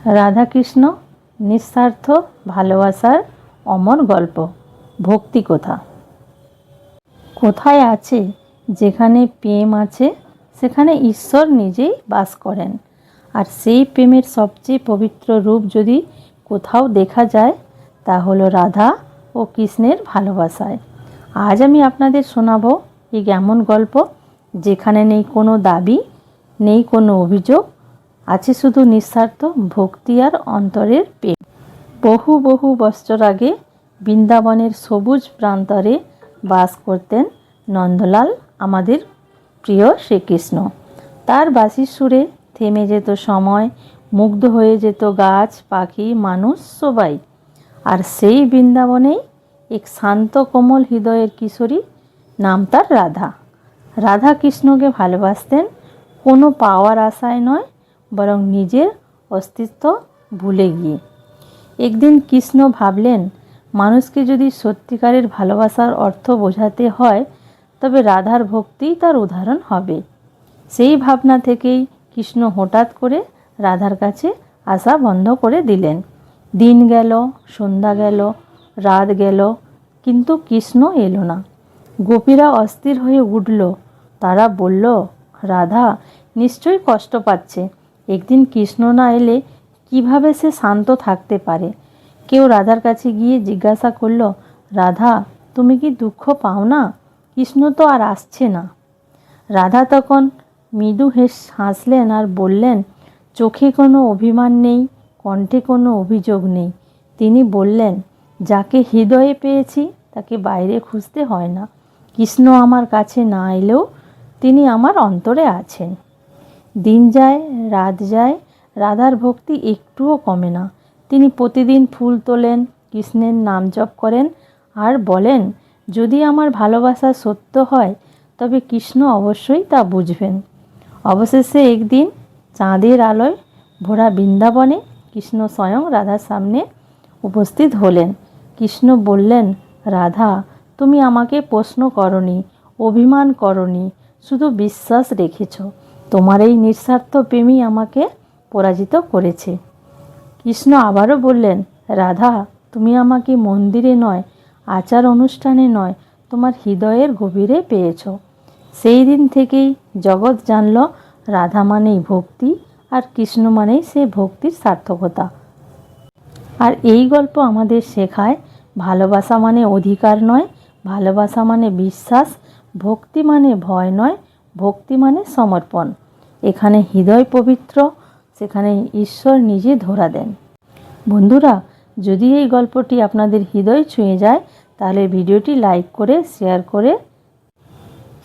রাধাকৃষ্ণ নিঃস্বার্থ ভালোবাসার অমর গল্প। ভক্তি কথা। কোথায় আছে যেখানে প্রেম আছে সেখানে ঈশ্বর নিজেই বাস করেন। আর সেই প্রেমের সবচেয়ে পবিত্র রূপ যদি কোথাও দেখা যায় তা হলো রাধা ও কৃষ্ণের ভালোবাসায়। আজ আমি আপনাদের শোনাবো এক এমন গল্প যেখানে নেই কোনো দাবি, নেই কোনো অভিযোগ, আছে শুধু নিঃস্বার্থ ভক্তি আর অন্তরের প্রেম। বহু বহু বছর আগে বৃন্দাবনের সবুজ প্রান্তরে বাস করতেন নন্দলাল, আমাদের প্রিয় শ্রীকৃষ্ণ। তার বাঁশির সুরে থেমে যেত সময়, মুগ্ধ হয়ে যেত গাছ, পাখি, মানুষ সবাই। আর সেই বৃন্দাবনেই এক শান্ত কোমল হৃদয়ের কিশোরী, নাম তার রাধা। রাধা কৃষ্ণকে ভালোবাসতেন কোনো পাওয়ার আশায় নয়, বরং নিজের অস্তিত্ব ভুলে গিয়ে। একদিন কৃষ্ণ ভাবলেন, মানুষকে যদি সত্যিকারের ভালোবাসার অর্থ বোঝাতে হয় তবে রাধার ভক্তিই তার উদাহরণ হবে। সেই ভাবনা থেকেই কৃষ্ণ হঠাৎ করে রাধার কাছে আসা বন্ধ করে দিলেন। দিন গেল, সন্ধ্যা গেল, রাত গেল, কিন্তু কৃষ্ণ এলো না। গোপীরা অস্থির হয়ে উঠল। তারা বলল, রাধা নিশ্চয়ই কষ্ট পাচ্ছে। একদিন কৃষ্ণ না এলে কিভাবে সে শান্ত থাকতে পারে? কেউ রাধার কাছে গিয়ে জিজ্ঞাসা করল, রাধা তুমি কি দুঃখ পাও না? কৃষ্ণ তো আর আসছে না। রাধা তখন মৃদু হাসলেন আর বললেন, চোখে কোনো অভিমান নেই, কণ্ঠে কোনো অভিযোগ নেই। তিনি বললেন, যাকে হৃদয়ে পেয়েছি তাকে বাইরে খুঁজতে হয় না। কৃষ্ণ আমার কাছে না এলেও তিনি আমার অন্তরে আছেন। দিন যায়, রাত যায়, রাধার ভক্তি একটুও কমে না। তিনি প্রতিদিন ফুল তোলেন, কৃষ্ণের নাম জপ করেন আর বলেন, যদি আমার ভালোবাসা সত্য হয় তবে কৃষ্ণ অবশ্যই তা বুঝবেন। অবশেষে একদিন চাঁদের আলোয় ভরা বৃন্দাবনে কৃষ্ণ স্বয়ং রাধার সামনে উপস্থিত হলেন। কৃষ্ণ বললেন, রাধা তুমি আমাকে প্রশ্ন করনি, অভিমান করনি, শুধু বিশ্বাস রেখেছ। তোমার এই নিঃস্বার্থ প্রেমই আমাকে পরাজিত করেছে। কৃষ্ণ আবারও বললেন, রাধা তুমি আমাকে মন্দিরে নয়, আচার অনুষ্ঠানে নয়, তোমার হৃদয়ের গভীরে পেয়েছ। সেই দিন থেকেই জগৎ জানল রাধা মানেই ভক্তি আর কৃষ্ণ মানেই সে ভক্তির সার্থকতা। আর এই গল্প আমাদের শেখায়, ভালোবাসা মানে অধিকার নয়, ভালোবাসা মানে বিশ্বাস, ভক্তি মানে ভয় নয়, ভক্তি মানে সমর্পণ। এখানে হৃদয় পবিত্র, সেখানে ঈশ্বর নিজে ধরা দেন। বন্ধুরা, যদি এই গল্পটি আপনাদের হৃদয় ছুঁয়ে যায় তাহলে ভিডিওটি লাইক করে, শেয়ার করে,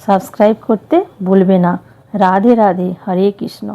সাবস্ক্রাইব করতে ভুলবে না। রাধে রাধে, হরে কৃষ্ণ।